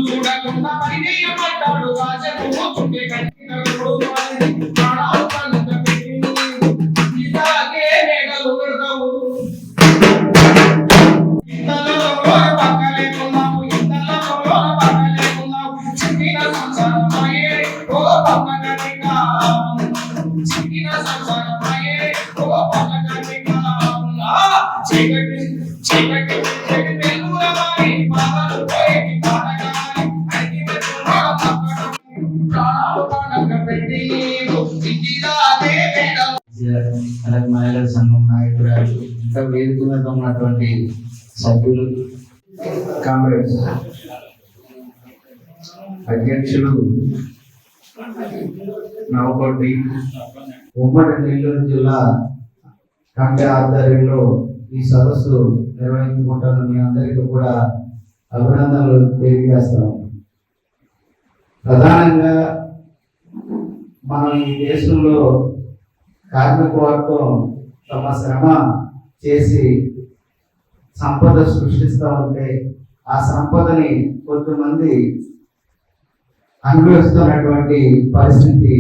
చూడకుండా పరిచయపడ్డాడు రాజు అలాగే మహిళల సంఘం నాయకురాలు ఇంకా వేదిక మీద ఉన్నటువంటి సభ్యులు, కాంగ్రెస్ అధ్యక్షులు నవకోటి ఉమ్మడి నెల్లూరు జిల్లా కమిటీ ఆధ్వర్యంలో ఈ సదస్సు నిర్వహించుకుంటున్న మీ అందరికీ కూడా అభినందనలు తెలియజేస్తాం. ప్రధానంగా మనం ఈ దేశంలో కార్మిక వర్గం తమ శ్రమ చేసి సంపద సృష్టిస్తూ ఉంటే ఆ సంపదని కొంతమంది అనుభవిస్తున్నటువంటి పరిస్థితి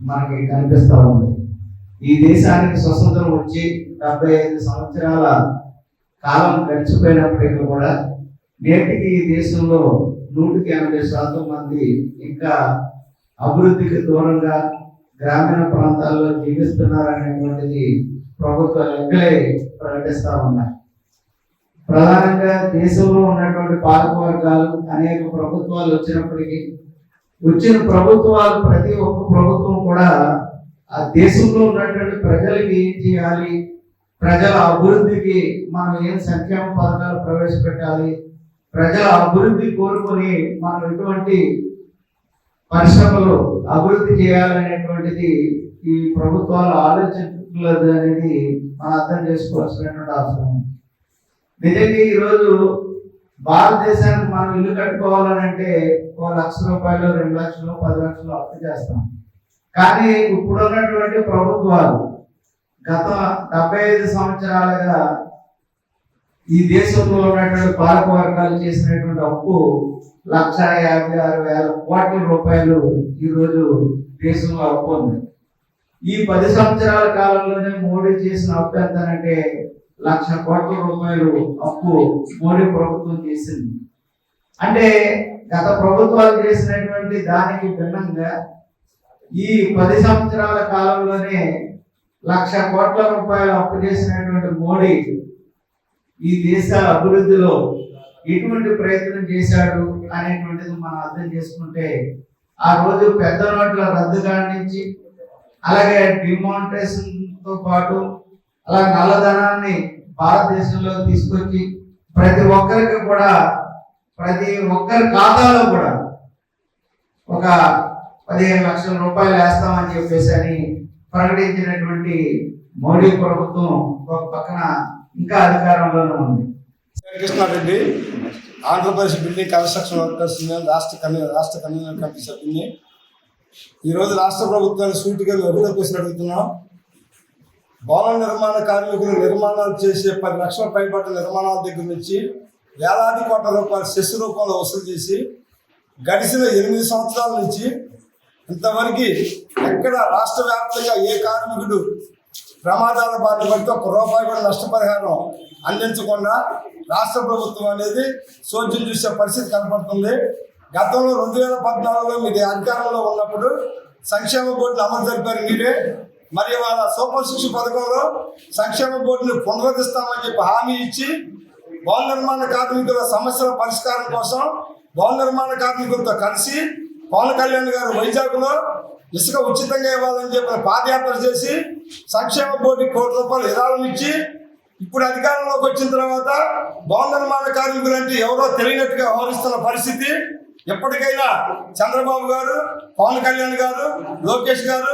మనకి కనిపిస్తూ ఉంది. ఈ దేశానికి స్వతంత్రం వచ్చి 75 సంవత్సరాల కాలం గడిచిపోయినప్పటికీ కూడా నేటికి ఈ దేశంలో 180% మంది ఇంకా అభివృద్ధికి దూరంగా గ్రామీణ ప్రాంతాల్లో జీవిస్తున్నారనేటువంటిది ప్రభుత్వ లెక్కలే ప్రకటిస్తూ ఉన్నాయి. ప్రధానంగా దేశంలో ఉన్నటువంటి పాలక వర్గాలు అనేక ప్రభుత్వాలు వచ్చినప్పటికీ వచ్చిన ప్రభుత్వాలు ప్రతి ఒక్క ప్రభుత్వం కూడా ఆ దేశంలో ఉన్నటువంటి ప్రజలకి ఏం చేయాలి, ప్రజల అభివృద్ధికి మనం ఏం సంక్షేమ పథకాలు ప్రవేశపెట్టాలి, ప్రజల అభివృద్ధి కోరుకొని మనం ఎటువంటి పరిశ్రమలు అభివృద్ధి చేయాలనేటువంటిది ఈ ప్రభుత్వాలు ఆలోచించలేదు అనేది మనం అర్థం చేసుకోవాల్సినటువంటి అవసరం. నిజంగా ఈరోజు భారతదేశానికి మనం ఇల్లు కట్టుకోవాలని అంటే 1 లక్ష రూపాయలు, 2 లక్షలు, 10 లక్షలు అప్పు చేస్తాం. కానీ ఇప్పుడున్నటువంటి ప్రభుత్వాలు గత 75 సంవత్సరాలుగా ఈ దేశంలో ఉన్నటువంటి పాలక వర్గాలు చేసినటువంటి అప్పు 1,56,000 కోట్ల రూపాయలు ఈరోజు దేశంలో అప్పు ఉంది. ఈ 10 సంవత్సరాల కాలంలోనే మోడీ చేసిన అప్పు ఎంతనంటే 1,00,000 కోట్ల రూపాయలు అప్పు మోడీ ప్రభుత్వం చేసింది. అంటే గత ప్రభుత్వాలు చేసినటువంటి దానికి భిన్నంగా ఈ 10 సంవత్సరాల కాలంలోనే 1,00,000 కోట్ల రూపాయలు అప్పు చేసినటువంటి మోడీ ఈ దేశ అభివృద్ధిలో ఎటువంటి ప్రయత్నం చేశాడు అనేటువంటిది మనం అర్థం చేసుకుంటే, ఆ రోజు పెద్ద నోట్ల రద్దు కానించి అలాగే డిమానిటైజేషన్ తో పాటు అలా నల్లధనాన్ని భారతదేశంలో తీసుకొచ్చి ప్రతి ఒక్కరికి కూడా ప్రతి ఒక్కరి ఖాతాలో కూడా ఒక 15 లక్షల రూపాయలు వేస్తామని చెప్పేసి అని ప్రకటించినటువంటి మోడీ ప్రభుత్వం ఒక పక్కన ఇంకా అధికారంలోనే ఉంది. Krishna Reddy, Andhra Pradesh building construction workers రాష్ట్ర కన్వీనర్ కమిటీ సభ్యుని. ఈరోజు రాష్ట్ర ప్రభుత్వాన్ని సూటిగా ఒకటే క్వశ్చన్ అడుగుతున్నాం. భవన నిర్మాణ కార్మికులు నిర్మాణాలు చేసే 10 లక్షల పైబడ్డ నిర్మాణాల దగ్గర నుంచి వేలాది కోట్ల రూపాయల సెస్ రూపంలో వసూలు చేసి గడిచిన 8 సంవత్సరాల నుంచి ఇంతవరకు ఎక్కడ రాష్ట్ర వ్యాప్తంగా ఏ కార్మికుడు ప్రమాదాల బారిన పడితే ₹1 కూడా నష్టపరిహారం అందించకుండా రాష్ట్ర ప్రభుత్వం అనేది సోద్యం చూసే పరిస్థితి కనపడుతుంది. గతంలో 2014లో మీరు అధికారంలో ఉన్నప్పుడు సంక్షేమ బోర్డుని అమలు జరిపారు మీరే. మరి వాళ్ళ సూపర్ 6 పథకంలో సంక్షేమ బోర్డుని పునరుద్ధరిస్తామని చెప్పి హామీ ఇచ్చి భవన నిర్మాణ కార్మికుల సమస్యల పరిష్కారం కోసం భవన నిర్మాణ కార్మికులతో కలిసి పవన్ కళ్యాణ్ గారు వైజాగ్లో ఇసుక ఉచితంగా ఇవ్వాలని చెప్పి పాదయాత్ర చేసి సంక్షేమ బోర్డుకి ₹1 విరాళం ఇచ్చి ఇప్పుడు అధికారంలోకి వచ్చిన తర్వాత భవన నిర్మాణ కార్మికులు అంటే ఎవరో తెలియనట్టుగా వ్యవహరిస్తున్న పరిస్థితి. ఎప్పటికైనా చంద్రబాబు గారు, పవన్ కళ్యాణ్ గారు, లోకేష్ గారు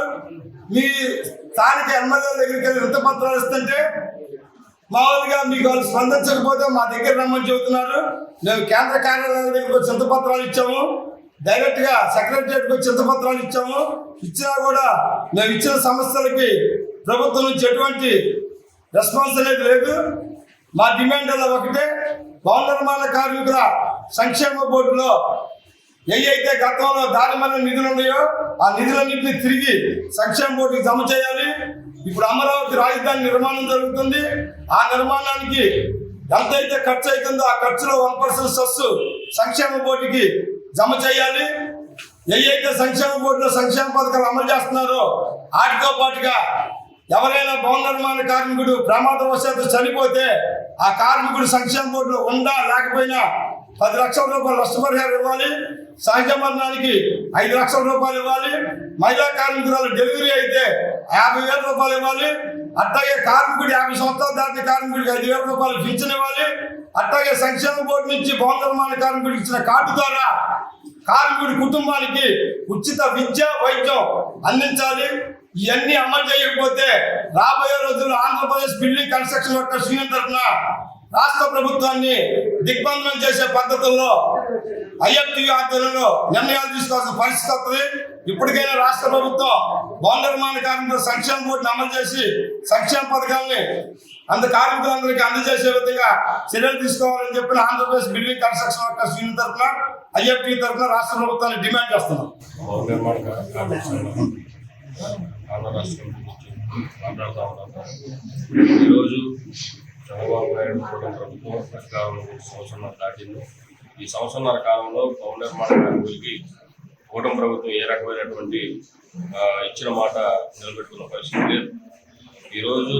మీ స్థానిక ఎమ్మెల్యేల దగ్గరికి వెళ్ళి వృత్త పత్రాలు ఇస్తుంటే మామూలుగా మీకు వాళ్ళు స్పందించకపోతే మా దగ్గర రమ్మని చెబుతున్నారు. మేము కేంద్ర కార్యాలయాల దగ్గరికి వచ్చి చింతపత్రాలు ఇచ్చాము, డైరెక్ట్గా సెక్రటరియట్కి వచ్చి చింతపత్రాలు ఇచ్చాము. ఇచ్చినా కూడా మేము ఇచ్చిన సమస్యలకి ప్రభుత్వం నుంచి ఎటువంటి రెస్పాన్స్ అనేది లేదు. మా డిమాండ్లలో ఒకటే, భవన నిర్మాణ కార్మికుల సంక్షేమ బోర్డులో ఏవైతే గతంలో దారిమన్న నిధులు ఉన్నాయో ఆ నిధులన్నింటినీ తిరిగి సంక్షేమ బోర్డుకి జమ చేయాలి. ఇప్పుడు అమరావతి రాజధాని నిర్మాణం జరుగుతుంది. ఆ నిర్మాణానికి ఎంతైతే ఖర్చు అవుతుందో ఆ ఖర్చులో 1% సెస్ సంక్షేమ బోర్డుకి జమ చేయాలి. ఏవైతే సంక్షేమ బోర్డులో సంక్షేమ పథకాలు అమలు చేస్తున్నారో వాటితో పాటుగా ఎవరైనా భవన నిర్మాణ కార్మికుడు ప్రమాదవశాత్తు చనిపోతే ఆ కార్మికుడు సంక్షేమ బోర్డులో ఉండా లేకపోయినా 10 లక్షల రూపాయలు నష్టపరిహారం ఇవ్వాలి. సహజ మరణానికి 5 లక్షల రూపాయలు ఇవ్వాలి. మహిళా కార్మికురాలు డెలివరీ అయితే 50,000 రూపాయలు ఇవ్వాలి. అట్లాగే కార్మికుడు 50 సంవత్సరాలు దాటిన కార్మికుడికి 5,000 రూపాయలు పింఛన్ ఇవ్వాలి. అట్లాగే సంక్షేమ బోర్డు నుంచి భవన నిర్మాణ కార్మికుడికి ఇచ్చిన కార్డు ద్వారా కార్మికుడి కుటుంబానికి ఉచిత విద్య వైద్యం అందించాలి. ఇవన్నీ అమలు చేయకపోతే రాబోయే రోజుల్లో Andhra Pradesh building construction workers union తరఫున రాష్ట్ర ప్రభుత్వాన్ని దిగ్బంధనం చేసే పద్ధతుల్లో ఐఎఫ్టీ ఆధ్వర్యంలో నిర్ణయాలు తీసుకోవాల్సిన పరిస్థితి వస్తుంది. ఇప్పటికైనా రాష్ట్ర ప్రభుత్వం భవన నిర్మాణ కార్మికుల సంక్షేమ బోర్డుని అమలు చేసి సంక్షేమ పథకాలని కార్మికులందరికీ అందజేసే విధంగా చర్యలు తీసుకోవాలని చెప్పిన Andhra Pradesh building construction workers union తరఫున ఐఎఫ్టీ తరఫున రాష్ట్ర ప్రభుత్వాన్ని డిమాండ్ చేస్తున్నాం. భవన నిర్మాణ ఆంధ్ర రాష్ట్రం మాట్లాడుతూ ఉన్నాను. ఈరోజు చంద్రబాబు నాయుడు ప్రభుత్వం అధికారంలో 1 సంవత్సరం దాటింది. ఈ సంవత్సరాల కాలంలో భవన నిర్మాణ కార్మికులకి కూటమి ప్రభుత్వం ఏ రకమైనటువంటి ఇచ్చిన మాట నిలబెట్టుకున్న పరిస్థితి లేదు. ఈరోజు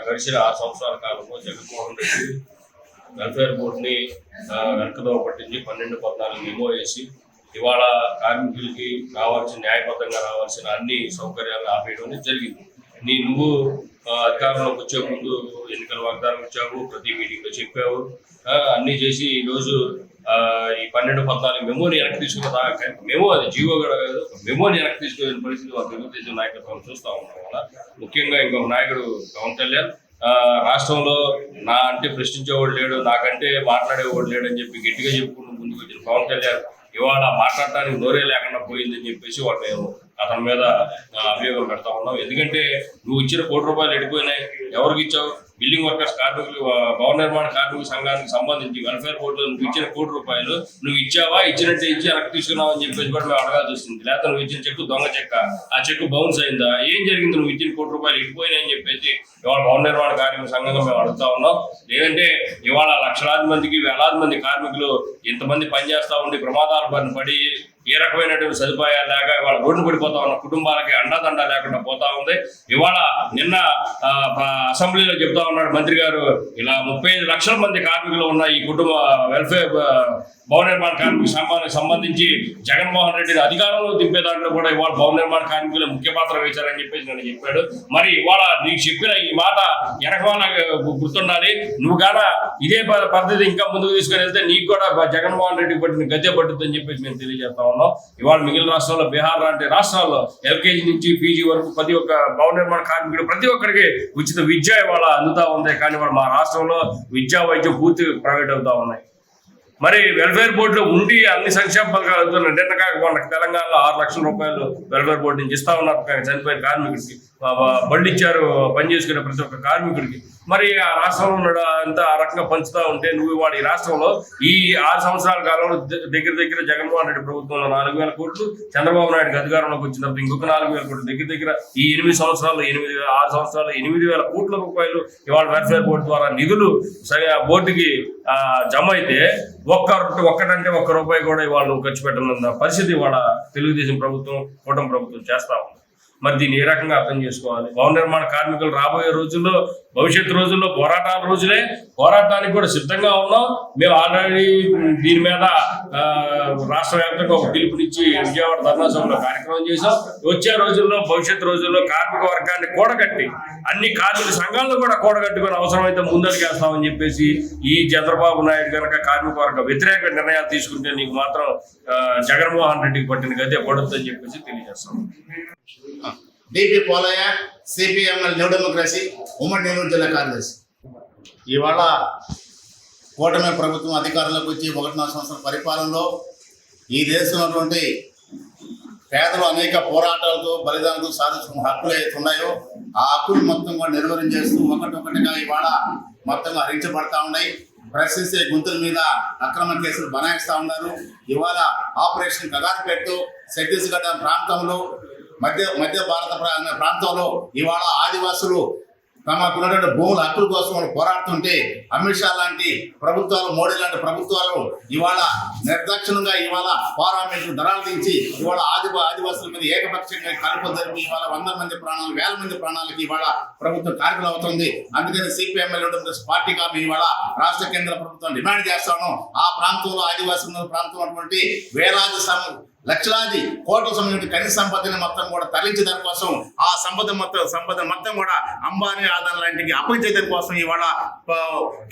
గడిచిన 6 సంవత్సరాల కాలంలో జగన్మోహన్ రెడ్డి వెల్ఫేర్ బోర్డుని వెనకదోవ పట్టించి 12-14 మెమో వేసి ఇవాళ కార్మికులకి రావాల్సిన న్యాయబద్ధంగా రావాల్సిన అన్ని సౌకర్యాలను ఆపేయడం జరిగింది. నువ్వు అధికారంలోకి వచ్చే ముందు ఎన్నికల వాగ్దానం ఇచ్చావు, ప్రతి మీటింగ్లో చెప్పావు, అన్నీ చేసి ఈరోజు ఈ 12-14 మెమోని వెనక్కి తీసుకున్న మెమో అది జీవో కూడా కాదు, మెమోని వెనక్కి తీసుకునే పరిస్థితి వాళ్ళ తెలుగుదేశం నాయకత్వం చూస్తూ ఉన్నాం. వల్ల ముఖ్యంగా ఇంకొక నాయకుడు పవన్ కళ్యాణ్ రాష్ట్రంలో నా అంటే ప్రశ్నించేవాడు లేడు, నాకంటే మాట్లాడేవాడు లేడు అని చెప్పి గట్టిగా చెప్పుకుంటూ ముందుకు వచ్చిన పవన్ కళ్యాణ్ ఇవాళ మాట్లాడటానికి నోరే లేకుండా పోయిందని చెప్పేసి వాళ్ళు మేము అతని మీద అభియోగం పెడతా ఉన్నాం. ఎందుకంటే నువ్వు ఇచ్చిన ₹1 కోటి వెళ్ళిపోయినాయి. ఎవరికి ఇచ్చావు? బిల్డింగ్ వర్కర్స్ కార్మికులు భవన నిర్మాణ కార్మిక సంఘానికి సంబంధించి వెల్ఫేర్ బోర్డులో నువ్వు ఇచ్చిన ₹1 కోటి నువ్వు ఇచ్చావా, ఇచ్చినట్టే ఇచ్చి వెనక్కి తీసుకున్నావు అని చెప్పేసి కూడా మేము అడగాల్సి వస్తుంది. లేకపోతే నువ్వు ఇచ్చిన చెక్కు దొంగ చెక్క, ఆ చెక్కు బౌన్స్ అయిందా, ఏం జరిగింది? నువ్వు ఇచ్చిన ₹1 కోటి ఇడిపోయినాయని చెప్పేసి ఇవాళ భవన నిర్మాణ కార్మిక సంఘంగా మేము అడుగుతా ఉన్నాం. లేదంటే ఇవాళ లక్షలాది మందికి వేలాది మంది కార్మికులు ఇంతమంది పనిచేస్తూ ఉండి ప్రమాదాల బారిన పడి ఏ రకమైనటువంటి సదుపాయాలు లేక ఇవాళ రోడ్డు పడిపోతా ఉన్న కుటుంబాలకి అండాదండా లేకుండా పోతా ఉంది. ఇవాళ నిన్న అసెంబ్లీలో చెప్తా ఉన్నాడు మంత్రి గారు, ఇలా 35 లక్షల మంది కార్మికులు ఉన్న ఈ కుటుంబ వెల్ఫేర్ భవన నిర్మాణ కార్మిక సంఘానికి సంబంధించి జగన్మోహన్ రెడ్డిని అధికారంలో దింపే దాంట్లో కూడా ఇవాళ భవన నిర్మాణ కార్మికులు ముఖ్య పాత్ర వేశారని చెప్పేసి నన్ను చెప్పాడు. మరి ఇవాళ నీకు చెప్పిన ఈ మాట వెనకమాల గుర్తుండాలి. నువ్వు కాన ఇదే పద్ధతి ఇంకా ముందుకు తీసుకుని వెళ్తే నీకు కూడా జగన్మోహన్ రెడ్డికి పట్టిన గద్దె పట్టుద్దని చెప్పేసి మేము తెలియజేస్తా ఉన్నాం. ఇవాళ మిగిలిన రాష్ట్రాల్లో బీహార్ లాంటి రాష్ట్రాల్లో ఎల్కేజీ నుంచి పీజీ వరకు ప్రతి ఒక్క భవన నిర్మాణ కార్మికుడు ప్రతి ఒక్కరికి ఉచిత విద్య ఇవాళ అందుతా ఉంది. కానీ ఇవాళ మా రాష్ట్రంలో విద్యా వైద్యం పూర్తి ప్రైవేట్ అవుతా ఉన్నాయి. మరి వెల్ఫేర్ బోర్డులో ఉండి అన్ని సంక్షేమ పథకాలు అవుతున్నాయి. నిన్న కాకపోతే తెలంగాణలో 6 లక్షల రూపాయలు వెల్ఫేర్ బోర్డు నుంచి ఇస్తా ఉన్నారు చనిపోయిన కార్మికుడికి, బళ్ళు ఇచ్చారు పని చేసుకునే ప్రతి ఒక్క కార్మికుడికి. మరి ఆ రాష్ట్రంలో ఉన్న అంతా ఆ రకంగా పంచుతూ ఉంటే నువ్వు ఇవాళ ఈ రాష్ట్రంలో ఈ 6 సంవత్సరాల కాలంలో దగ్గర జగన్మోహన్ రెడ్డి ప్రభుత్వంలో 4,000 కోట్లు, చంద్రబాబు నాయుడుకి అధికారంలోకి వచ్చిన తర్వాత ఇంకొక 4,000 కోట్లు, దగ్గర ఈ 8 సంవత్సరాల్లో 6 సంవత్సరాల్లో 8,000 కోట్ల రూపాయలు ఇవాళ వెల్ఫేర్ బోర్డు ద్వారా నిధులు బోర్డుకి జమ అయితే ఒక్కటంటే ₹1 కూడా ఇవాళ నువ్వు ఖర్చు పెట్టనున్న పరిస్థితి ఇవాళ తెలుగుదేశం ప్రభుత్వం కూటమి ప్రభుత్వం చేస్తా ఉంది. మరి దీన్ని ఏ రకంగా అర్థం చేసుకోవాలి? భవన నిర్మాణ కార్మికులు రాబోయే రోజుల్లో భవిష్యత్తు రోజుల్లో పోరాటాల రోజులే, పోరాటానికి కూడా సిద్ధంగా ఉన్నాం. మేము ఆల్రెడీ దీని మీద రాష్ట్ర వ్యాప్తంగా ఒక పిలుపునిచ్చి విజయవాడ ధర్నా సభలో కార్యక్రమం చేశాం. వచ్చే రోజుల్లో భవిష్యత్తు రోజుల్లో కార్మిక వర్గాన్ని కూడగట్టి అన్ని కార్మిక సంఘాలను కూడా కూడగట్టుకుని అవసరమైతే ముందడుగేస్తామని చెప్పేసి ఈ చంద్రబాబు నాయుడు కనుక కార్మిక వర్గ వ్యతిరేక నిర్ణయాలు తీసుకుంటే నీకు మాత్రం జగన్మోహన్ రెడ్డికి పట్టిన గదే పడుతుందని చెప్పేసి తెలియజేస్తాం. DP Polaiah, CPI ML New Democracy, ఉమ్మడి నెల్లూరు జిల్లా కార్యదర్శి. ఇవాళ కూటమి ప్రభుత్వం అధికారంలోకి వచ్చి 1.5 సంవత్సరాల పరిపాలనలో ఈ దేశంలో పేదలు అనేక పోరాటాలతో బలిదానాలతో సాధించుకున్న హక్కులు ఏవైతే ఉన్నాయో ఆ హక్కులు మొత్తం కూడా నిర్వహణ చేస్తూ ఒకటిగా ఇవాళ మొత్తం హరించబడతా ఉన్నాయి. ప్రశ్నించే గొంతుల మీద అక్రమ కేసులు బనాయిస్తూ ఉన్నారు. ఇవాళ ఆపరేషన్ కగారుపేట ఛత్తీస్గఢ్ ప్రాంతంలో మధ్య భారత ప్రాంతంలో ఇవాళ ఆదివాసులు తమకున్నటువంటి భూముల హక్కుల కోసం వాళ్ళు పోరాడుతుంటే అమిత్ షా లాంటి ప్రభుత్వాలు, మోడీ లాంటి ప్రభుత్వాలు ఇవాళ నిర్దాక్షిణంగా ఇవాళ పార్లమెంట్ దళాలు దించి ఇవాళ ఆదివాసుల మీద ఏకపక్షంగా కాల్పులు జరిపి ఇవాళ 100 మంది ప్రాణాలు, 1000 మంది ప్రాణాలకి ఇవాళ ప్రభుత్వం కారకులు అవుతుంది. అందుకని సిపిఎంఎల్ పార్టీగా మేము ఇవాళ రాష్ట్ర కేంద్ర ప్రభుత్వం డిమాండ్ చేస్తాను. ఆ ప్రాంతంలో ఆదివాసీ ప్రాంతం ఉన్నటువంటి వేలాది లక్షలాది కోట్ల సమయం ఖనిజ సంపదని మొత్తం కూడా తరలించే దానికోసం ఆ సంపద మొత్తం కూడా అంబానీ ఆదాని లాంటికి అప్పగించేదాని కోసం ఇవాళ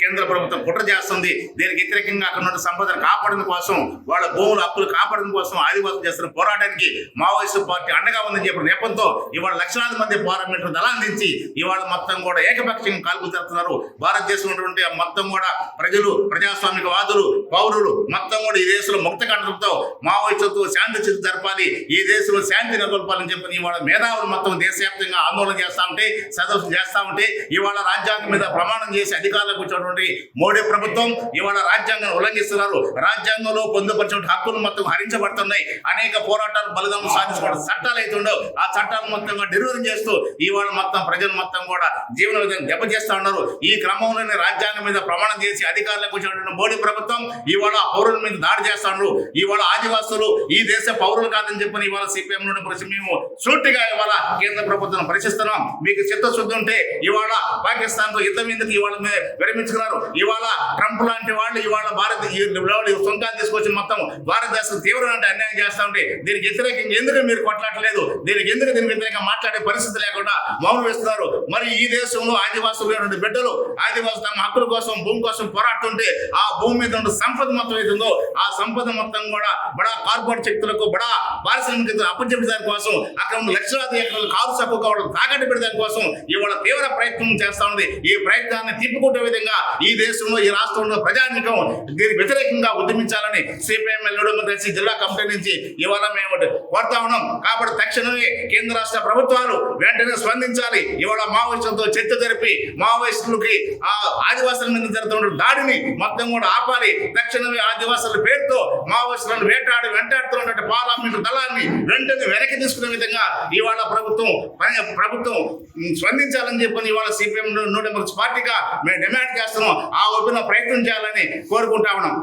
కేంద్ర ప్రభుత్వం కుట్ర చేస్తుంది. దీనికి వ్యతిరేకంగా అక్కడ ఉన్న సంపదను కాపాడడం కోసం, వాళ్ళ భూముల హక్కులు కాపాడడం కోసం ఆదివాసులు చేస్తున్న పోరాటానికి మావోయిస్టు పార్టీ అండగా ఉందని చెప్పిన నేపథ్యంతో ఇవాళ లక్షలాది మంది పార్లమెంటు దళాన్ని దించి ఇవాళ మొత్తం కూడా ఏకపక్షంగా కాల్పులు జరుపుతున్నారు. భారతదేశంలో ఉన్నటువంటి మొత్తం కూడా ప్రజలు, ప్రజాస్వామిక వాదులు, పౌరులు మొత్తం కూడా ఈ దేశంలో ముక్త కంటతో మావోయిస్టులతో శాంతి జరపాలి, ఈ దేశంలో శాంతి నెలకొల్పాలని చెప్పి ఇవాళ మేధావులు మొత్తం దేశవ్యాప్తంగా ఆందోళన చేస్తా ఉంటే, సదస్సు చేస్తా ఉంటే ఇవాళ రాజ్యాంగం మీద ప్రమాణం చేసి అధికారులకు వచ్చినటువంటి మోడీ ప్రభుత్వం ఇవాళ రాజ్యాంగాన్ని ఉల్లంఘిస్తున్నారు. రాజ్యాంగంలో పొందుపరిచిన హక్కులు మొత్తం హరించబడుతున్నాయి. అనేక పోరాటాలు బలిదానం సాధించుకోవడం చట్టాలు అయితే ఉండవు. ఆ చట్టాలు మొత్తంగా నిర్వహణ చేస్తూ ఇవాళ మొత్తం ప్రజలు మొత్తం కూడా జీవన విధానం దెబ్బతీస్తా ఉన్నారు. ఈ క్రమంలోనే రాజ్యాంగం మీద ప్రమాణం చేసి అధికారులకు వచ్చినటువంటి మోడీ ప్రభుత్వం ఇవాళ పౌరుల మీద దాడి చేస్తా ఉన్నారు. ఇవాళ ఆదివాసులు ఈ దేశ పౌరులు కాదని చెప్పని ఇవాళ సిపిఎం నుండి మేము సూటిగా ఇవాళ కేంద్ర ప్రభుత్వం పరిశీలిస్తున్నాం. మీకు చిత్తశుద్ధి ఉంటే ఇవాళ పాకిస్తాన్ తో యుద్ధం ఎందుకు ఇవాళ విరమించుకున్నారు? ఇవాళ ట్రంప్ లాంటి వాళ్ళు ఇవాళ సుంకాలు తీసుకొచ్చి మొత్తం భారతదేశం తీవ్రమైన అన్యాయం చేస్తా ఉంటే దీనికి వ్యతిరేకంగా ఎందుకు మీరు కొట్లాడలేదు? దీనికి వ్యతిరేకంగా మాట్లాడే పరిస్థితి లేకుండా మౌనం వేస్తున్నారు. మరి ఈ దేశంలో ఆదివాసులు బిడ్డలు ఆదివాసులు తమ హక్కుల కోసం, భూమి కోసం పోరాడుతుంటే ఆ భూమి మీద ఉన్న సంపద మొత్తం ఏతుందో ఆ సంపద మొత్తం కూడా బడా కార్పొరేట్ శక్తులకు, బడా పారిశ్రామిక అప్పచెప్పేదాని కోసం, అక్కడ ఉన్న లక్షలాది ఎకరాలు కారు సక్కుగా తాకట్టు పెట్టేదాని కోసం ఇవాళ తీవ్ర ప్రయత్నం చేస్తా ఉంది. ఈ ప్రయత్నాన్ని తిప్పుకుంటే విధంగా ఈ దేశంలో, ఈ రాష్ట్రంలో ప్రజానికం దీనికి వ్యతిరేకంగా ఉద్యమించాలని సిపిఎంఎల్ కలిసి జిల్లా కమిటీ నుంచి ఇవాళ మేము కోరుతా ఉన్నాం. కాబట్టి తక్షణమే కేంద్ర రాష్ట్ర ప్రభుత్వాలు వెంటనే స్పందించాలి. ఇవాళ మావోయిస్టులతో చర్చ జరిపి మావోయిస్టులకి ఆ ఆదివాసుల మీద జరుగుతున్న దాడిని మొత్తం కూడా ఆపాలి. తక్షణమే ఆదివాసుల పేరుతో మావోయిస్టులను వెంటాడుతున్నటువంటి పార్లమెంటు దళాన్ని వెంటనే వెనక్కి తీసుకునే విధంగా ఇవాళ ప్రభుత్వం స్పందించాలని చెప్పని ఇవాళ సిపిఎం పార్టీగా మేము డిమాండ్ చేస్తున్నాం. ఆ వైపున ప్రయత్నం చేయాలని కోరుకుంటా ఉన్నాం.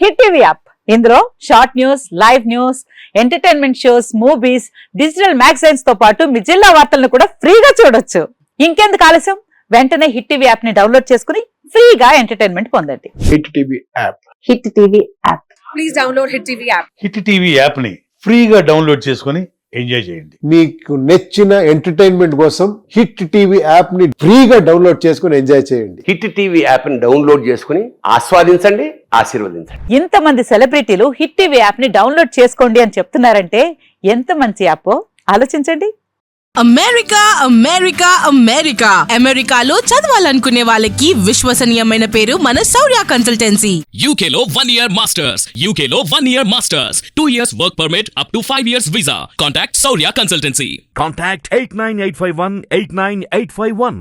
హిట్ టీవీ యాప్, ఇందులో short news, live news, entertainment shows, movies, digital magazines తో పాటు మీ జిల్లా వార్తలను కూడా ఫ్రీగా చూడొచ్చు. ఇంకెందుకు ఆలస్యం? వెంటనే హిట్ టీవీ యాప్ ని డౌన్లోడ్ చేసుకుని ఫ్రీగా ఎంటర్టైన్మెంట్ పొందండి. Hit TV app. Hit TV app. Please download hit TV app. Hit TV app ని ఫ్రీగా డౌన్లోడ్ చేసుకుని ఎంజాయ్ చేయండి. మీకు నచ్చిన ఎంటర్టైన్మెంట్ కోసం హిట్ టీవీ యాప్ ని ఫ్రీగా డౌన్లోడ్ చేసుకుని ఎంజాయ్ చేయండి. హిట్ టీవీ యాప్ ని డౌన్లోడ్ చేసుకుని ఆస్వాదించండి, ఆశీర్వదించండి. ఇంతమంది సెలబ్రిటీలు హిట్ టీవీ యాప్ ని డౌన్లోడ్ చేసుకోండి అని చెప్తున్నారంటే ఎంత మంచి యాప్ ఆలోచించండి. అమెరికా అమెరికా అమెరికా అమెరికాలో చదవాలనుకునే వాళ్ళకి విశ్వసనీయమైన పేరు మన శౌర్య కన్సల్టెన్సీ. UK లో 1 year masters, UK లో 1 year masters, 2 years work permit up to 5 years visa. Contact Saurya Consultancy. Contact 89851 89851.